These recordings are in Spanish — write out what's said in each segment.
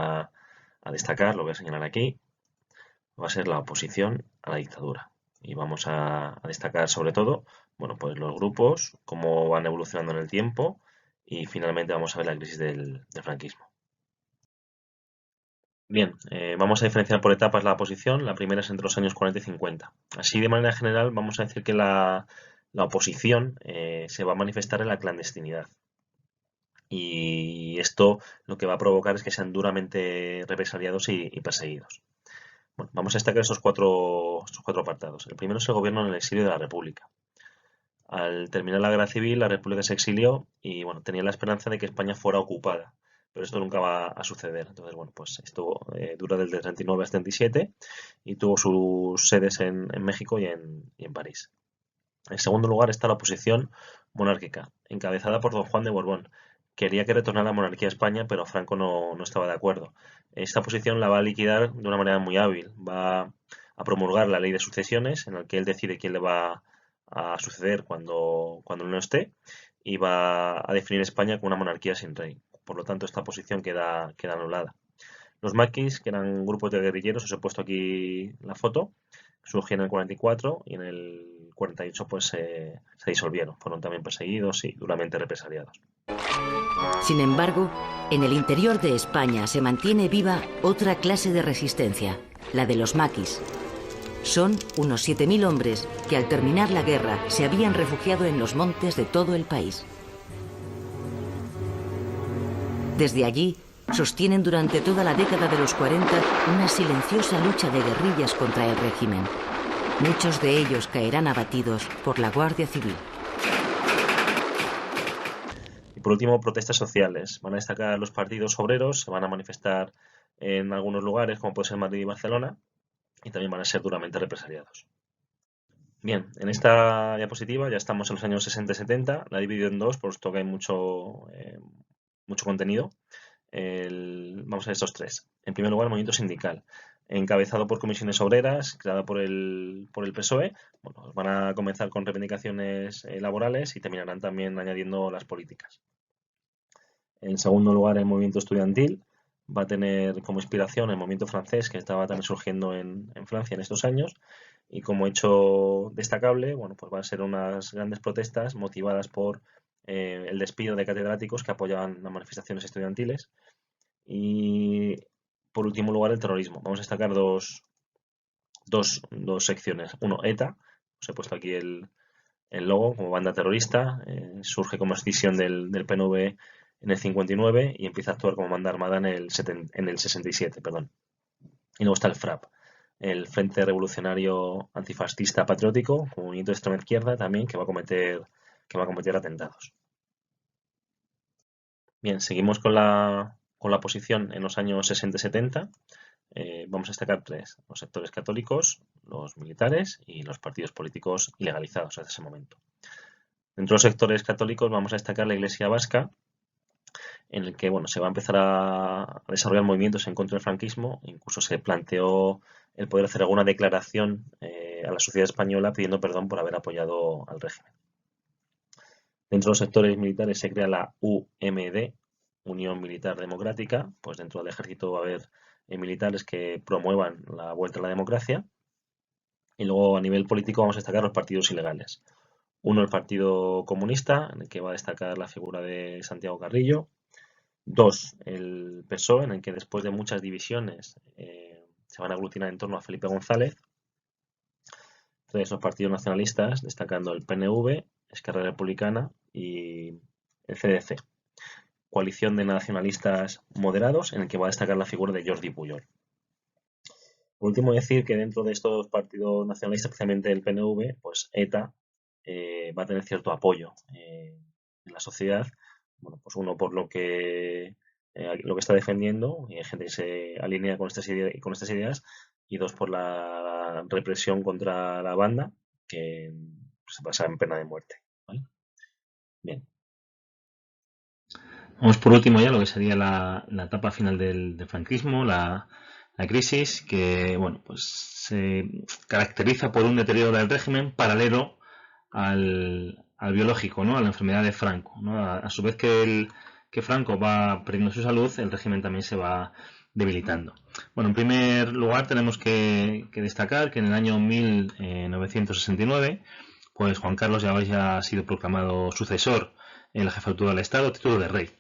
a destacar, lo voy a señalar aquí, va a ser la oposición a la dictadura. Y vamos a destacar sobre todo, bueno, pues los grupos, cómo van evolucionando en el tiempo y finalmente vamos a ver la crisis del franquismo. Bien, vamos a diferenciar por etapas la oposición. La primera es entre los años 40 y 50. Así, de manera general, vamos a decir que la oposición se va a manifestar en la clandestinidad. Y esto lo que va a provocar es que sean duramente represaliados y perseguidos. Bueno, vamos a destacar estos cuatro apartados. El primero es el gobierno en el exilio de la República. Al terminar la guerra civil, la República se exilió y bueno, tenía la esperanza de que España fuera ocupada, pero esto nunca va a suceder. Entonces, bueno, pues esto dura desde el 39 hasta el 37 y tuvo sus sedes en México y en París. En segundo lugar está la oposición monárquica, encabezada por don Juan de Borbón. Quería que retornara la monarquía a España, pero Franco no estaba de acuerdo. Esta posición la va a liquidar de una manera muy hábil. Va a promulgar la ley de sucesiones, en la que él decide quién le va a suceder cuando él no esté, y va a definir España como una monarquía sin rey. Por lo tanto, esta posición queda anulada. Los maquis, que eran grupos de guerrilleros, os he puesto aquí la foto, surgieron en el 44 y en el 48 pues se disolvieron. Fueron también perseguidos y duramente represaliados. Sin embargo, en el interior de España se mantiene viva otra clase de resistencia, la de los maquis. Son unos 7.000 hombres que al terminar la guerra se habían refugiado en los montes de todo el país. Desde allí, sostienen durante toda la década de los 40 una silenciosa lucha de guerrillas contra el régimen. Muchos de ellos caerán abatidos por la Guardia Civil. Y por último, protestas sociales. Van a destacar los partidos obreros, se van a manifestar en algunos lugares, como puede ser Madrid y Barcelona, y también van a ser duramente represaliados. Bien, en esta diapositiva ya estamos en los años 60 y 70, la he dividido en dos, puesto que hay mucho contenido. Vamos a ver estos tres. En primer lugar, el movimiento sindical, encabezado por comisiones obreras, creada por el PSOE. Bueno, van a comenzar con reivindicaciones laborales y terminarán también añadiendo las políticas. En segundo lugar, el movimiento estudiantil va a tener como inspiración el movimiento francés, que estaba también surgiendo en Francia en estos años. Y como hecho destacable, bueno, pues van a ser unas grandes protestas motivadas por el despido de catedráticos que apoyaban las manifestaciones estudiantiles. Y por último lugar, el terrorismo. Vamos a destacar dos secciones. Uno, ETA. Os he puesto aquí el logo como banda terrorista. Surge como escisión del PNV en el 59 y empieza a actuar como banda armada en el 67. Perdón. Y luego está el FRAP, el Frente Revolucionario Antifascista Patriótico, un movimiento de extrema izquierda también que va a cometer atentados. Bien, seguimos con la posición en los años 60 y 70. Vamos a destacar tres: los sectores católicos, los militares y los partidos políticos ilegalizados hasta ese momento. Dentro de los sectores católicos vamos a destacar la Iglesia vasca, en el que bueno, se va a empezar a desarrollar movimientos en contra del franquismo. Incluso se planteó el poder hacer alguna declaración a la sociedad española pidiendo perdón por haber apoyado al régimen. Dentro de los sectores militares se crea la UMD, Unión Militar Democrática. Pues dentro del ejército va a haber militares que promuevan la vuelta a la democracia. Y luego a nivel político vamos a destacar los partidos ilegales. Uno, el Partido Comunista, en el que va a destacar la figura de Santiago Carrillo. Dos, el PSOE, en el que después de muchas divisiones se van a aglutinar en torno a Felipe González. Tres, los partidos nacionalistas, destacando el PNV, Esquerra Republicana y el CDC. Coalición de nacionalistas moderados, en el que va a destacar la figura de Jordi Pujol. Por último, decir que dentro de estos partidos nacionalistas, especialmente el PNV, pues ETA va a tener cierto apoyo en la sociedad. Bueno, pues uno por lo que está defendiendo, y hay gente que se alinea con estas ideas, y dos por la represión contra la banda, que se basa en pena de muerte. ¿Vale? Bien. Vamos por último ya lo que sería la etapa final del franquismo, la crisis, que bueno, pues se caracteriza por un deterioro del régimen paralelo al biológico, ¿no? A la enfermedad de Franco, ¿no? A su vez que Franco va perdiendo su salud, el régimen también se va debilitando. Bueno, en primer lugar tenemos que destacar que en el año 1969, pues Juan Carlos ya había sido proclamado sucesor en la jefatura del Estado, título de rey,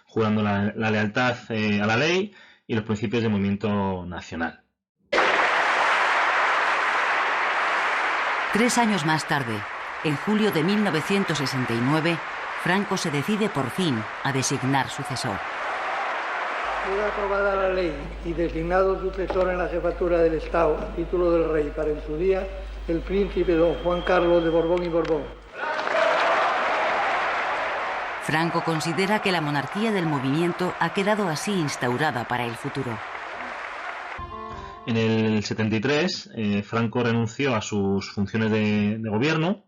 jurando la lealtad a la ley y los principios del movimiento nacional. 3 años más tarde, en julio de 1969, Franco se decide por fin a designar sucesor. Queda aprobada la ley y designado sucesor en la jefatura del Estado, a título del rey, para en su día, el príncipe don Juan Carlos de Borbón y Borbón. Franco considera que la monarquía del movimiento ha quedado así instaurada para el futuro. En el 73, Franco renunció a sus funciones de gobierno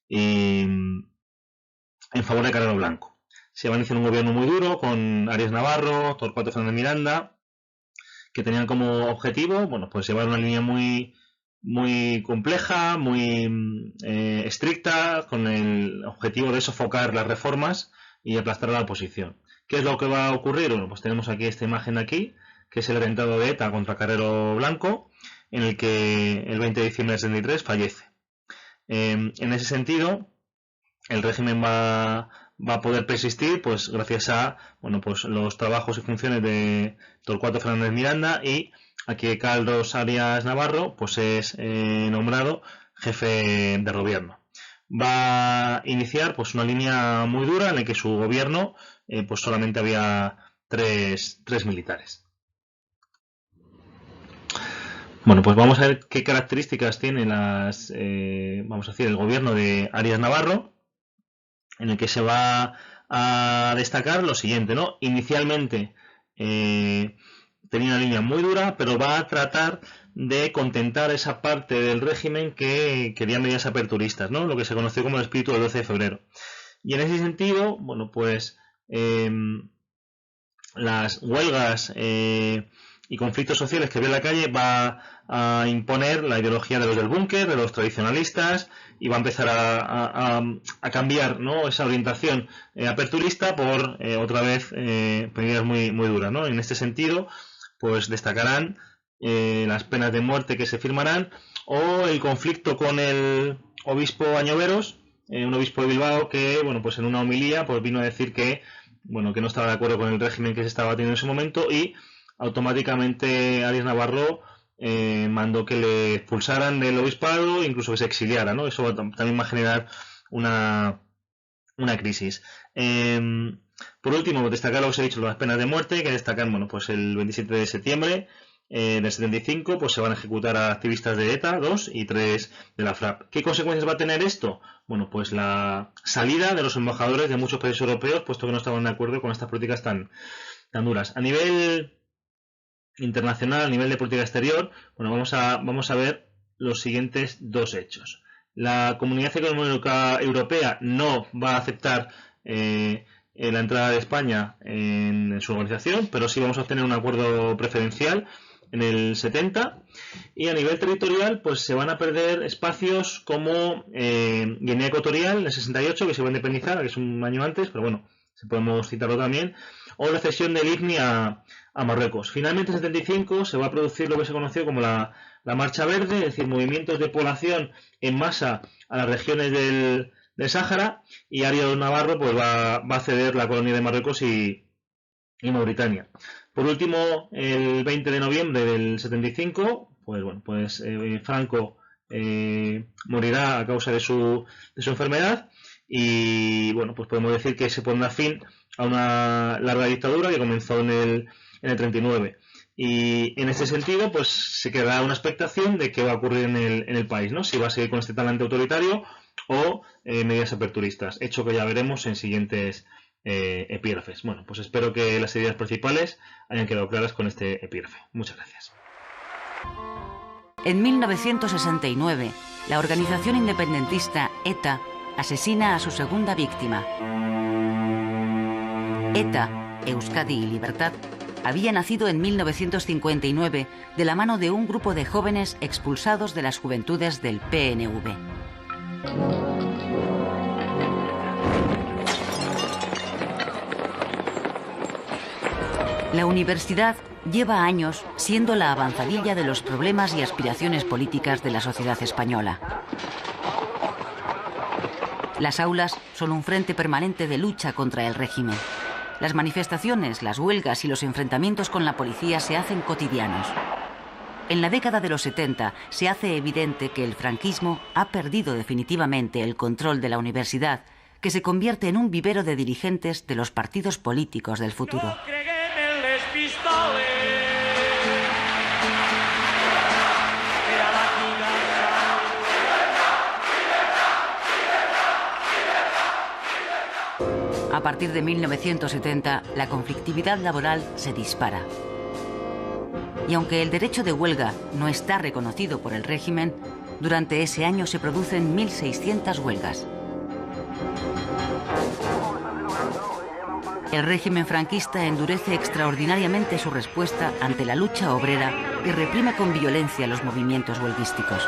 y, en favor de Carrero Blanco. Se va a iniciar un gobierno muy duro con Arias Navarro, Torcuato Fernández Miranda, que tenían como objetivo, bueno, pues llevar una línea muy compleja, muy estricta, con el objetivo de sofocar las reformas y aplastar a la oposición. ¿Qué es lo que va a ocurrir? Bueno, pues tenemos aquí esta imagen de aquí, que es el atentado de ETA contra Carrero Blanco, en el que el 20 de diciembre del 73 fallece. En ese sentido, el régimen va a poder persistir, pues gracias a, bueno, pues los trabajos y funciones de Torcuato Fernández Miranda, y aquí Carlos Arias Navarro pues es nombrado jefe de gobierno. Va a iniciar pues una línea muy dura en la que su gobierno pues solamente había tres militares. Bueno, pues vamos a ver qué características tiene vamos a decir, el gobierno de Arias Navarro, en el que se va a destacar lo siguiente, ¿no? Inicialmente tenía una línea muy dura, pero va a tratar de contentar esa parte del régimen que quería medidas aperturistas, ¿no? Lo que se conoció como el espíritu del 12 de febrero. Y en ese sentido, bueno, pues las huelgas y conflictos sociales que ve en la calle va a imponer la ideología de los del búnker, de los tradicionalistas, y va a empezar a cambiar, ¿no?, esa orientación aperturista por otra vez medidas muy duras, ¿no? En este sentido, pues destacarán las penas de muerte que se firmarán, o el conflicto con el obispo Añoveros, un obispo de Bilbao que, bueno, pues en una homilía pues vino a decir que, bueno, que no estaba de acuerdo con el régimen que se estaba teniendo en ese momento, y automáticamente Arias Navarro mandó que le expulsaran del obispado, incluso que se exiliara, ¿no? Eso también va a generar una crisis. Por último, destacar lo que os he dicho, las penas de muerte, que destacan, bueno, pues el 27 de septiembre del 75, pues se van a ejecutar a activistas de ETA, 2 y 3 de la FRAP. ¿Qué consecuencias va a tener esto? Bueno, pues la salida de los embajadores de muchos países europeos, puesto que no estaban de acuerdo con estas políticas tan duras. A nivel internacional, a nivel de política exterior, bueno, vamos a ver los siguientes dos hechos. La Comunidad Económica Europea no va a aceptar la entrada de España en su organización, pero sí vamos a obtener un acuerdo preferencial en el 70, y a nivel territorial pues se van a perder espacios como Guinea Ecuatorial en el 68, que se va a independizar, que es un año antes, pero bueno, podemos citarlo también, o la cesión del IFNI a Marruecos. Finalmente en el 75 se va a producir lo que se conoció como la Marcha Verde, es decir, movimientos de población en masa a las regiones del Sáhara, y Arias Navarro pues va a ceder la colonia de Marruecos y Mauritania. Por último, el 20 de noviembre del 75, pues bueno, pues Franco morirá a causa de su enfermedad, y bueno, pues podemos decir que se pondrá fin a una larga dictadura que comenzó en el 39. Y en ese sentido, pues se quedará una expectación de qué va a ocurrir en el país, ¿no? Si va a seguir con este talante autoritario o medidas aperturistas, hecho que ya veremos en siguientes epígrafes. Bueno, pues espero que las ideas principales hayan quedado claras con este epígrafe. Muchas gracias. En 1969, la organización independentista ETA asesina a su segunda víctima. ETA, Euskadi y Libertad, había nacido en 1959 de la mano de un grupo de jóvenes expulsados de las juventudes del PNV. La universidad lleva años siendo la avanzadilla de los problemas y aspiraciones políticas de la sociedad española. Las aulas son un frente permanente de lucha contra el régimen. Las manifestaciones, las huelgas y los enfrentamientos con la policía se hacen cotidianos. En la década de los 70 se hace evidente que el franquismo ha perdido definitivamente el control de la universidad, que se convierte en un vivero de dirigentes de los partidos políticos del futuro. A partir de 1970, la conflictividad laboral se dispara. Y aunque el derecho de huelga no está reconocido por el régimen, durante ese año se producen 1.600 huelgas. El régimen franquista endurece extraordinariamente su respuesta ante la lucha obrera y reprime con violencia los movimientos huelguísticos.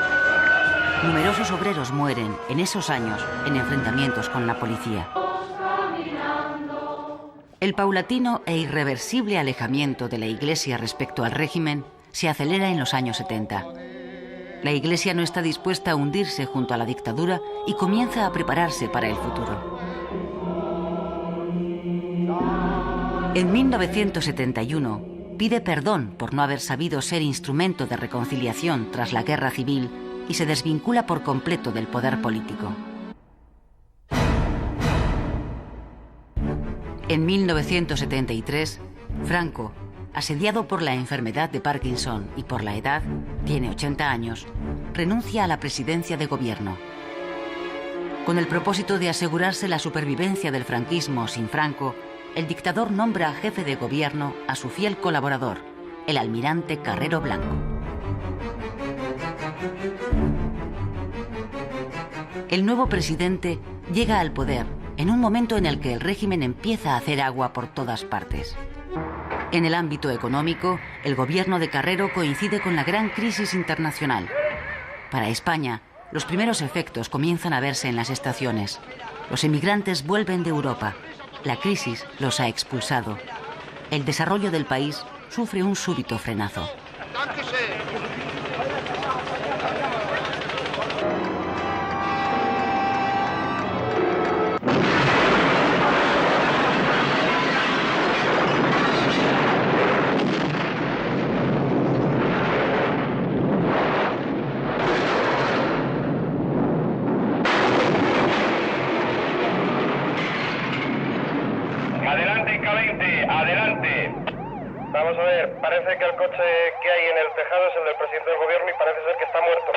Numerosos obreros mueren en esos años en enfrentamientos con la policía. El paulatino e irreversible alejamiento de la Iglesia respecto al régimen se acelera en los años 70. La Iglesia no está dispuesta a hundirse junto a la dictadura y comienza a prepararse para el futuro. En 1971 pide perdón por no haber sabido ser instrumento de reconciliación tras la guerra civil y se desvincula por completo del poder político. En 1973, Franco, asediado por la enfermedad de Parkinson y por la edad, tiene 80 años, renuncia a la presidencia de gobierno. Con el propósito de asegurarse la supervivencia del franquismo sin Franco, el dictador nombra jefe de gobierno a su fiel colaborador, el almirante Carrero Blanco. El nuevo presidente llega al poder en un momento en el que el régimen empieza a hacer agua por todas partes. En el ámbito económico, el gobierno de Carrero coincide con la gran crisis internacional. Para España, los primeros efectos comienzan a verse en las estaciones. Los emigrantes vuelven de Europa. La crisis los ha expulsado. El desarrollo del país sufre un súbito frenazo. Vamos a ver, parece que el coche que hay en el tejado es el del presidente del gobierno y parece ser que está muerto.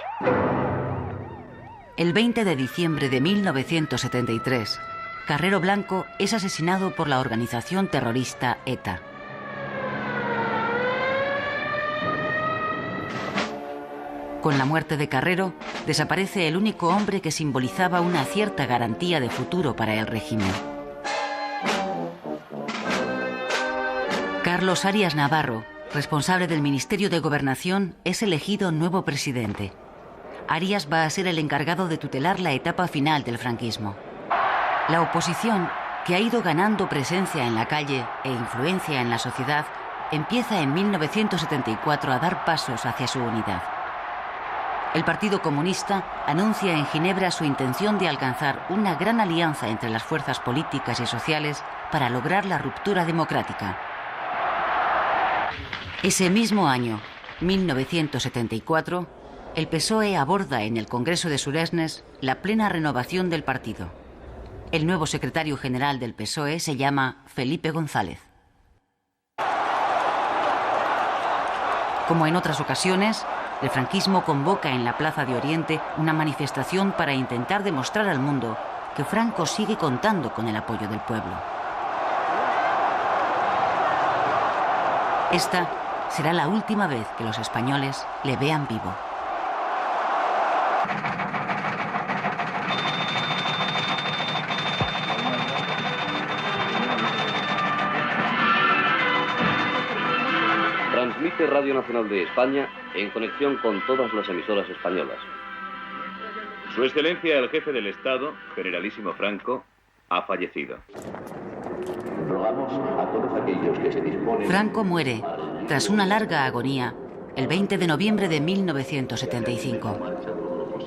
El 20 de diciembre de 1973, Carrero Blanco es asesinado por la organización terrorista ETA. Con la muerte de Carrero, desaparece el único hombre que simbolizaba una cierta garantía de futuro para el régimen. Carlos Arias Navarro, responsable del Ministerio de Gobernación, es elegido nuevo presidente. Arias va a ser el encargado de tutelar la etapa final del franquismo. La oposición, que ha ido ganando presencia en la calle e influencia en la sociedad, empieza en 1974 a dar pasos hacia su unidad. El Partido Comunista anuncia en Ginebra su intención de alcanzar una gran alianza entre las fuerzas políticas y sociales para lograr la ruptura democrática. Ese mismo año, 1974, el PSOE aborda en el Congreso de Suresnes la plena renovación del partido. El nuevo secretario general del PSOE se llama Felipe González. Como en otras ocasiones, el franquismo convoca en la Plaza de Oriente una manifestación para intentar demostrar al mundo que Franco sigue contando con el apoyo del pueblo. Esta será la última vez que los españoles le vean vivo. Transmite Radio Nacional de España en conexión con todas las emisoras españolas. Su Excelencia el Jefe del Estado, Generalísimo Franco, ha fallecido. Rogamos Recordamos a todos aquellos que se disponen... Franco muere, tras una larga agonía, el 20 de noviembre de 1975.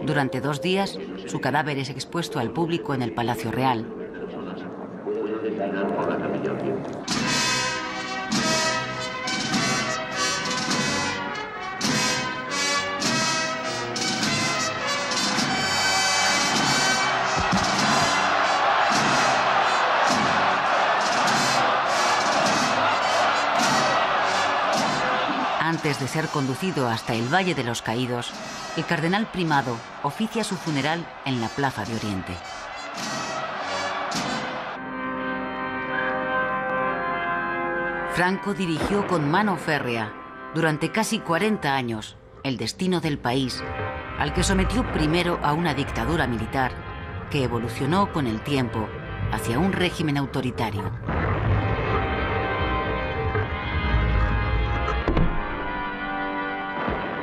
Durante 2 días, su cadáver es expuesto al público en el Palacio Real. Antes de ser conducido hasta el Valle de los Caídos, el cardenal primado oficia su funeral en la Plaza de Oriente. Franco dirigió con mano férrea, durante casi 40 años, el destino del país, al que sometió primero a una dictadura militar que evolucionó con el tiempo hacia un régimen autoritario.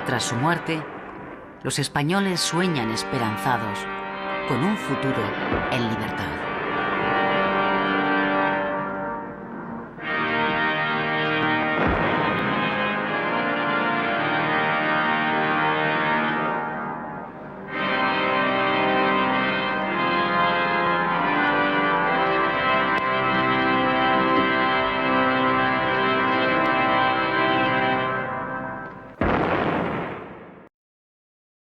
Tras su muerte, los españoles sueñan esperanzados con un futuro en libertad.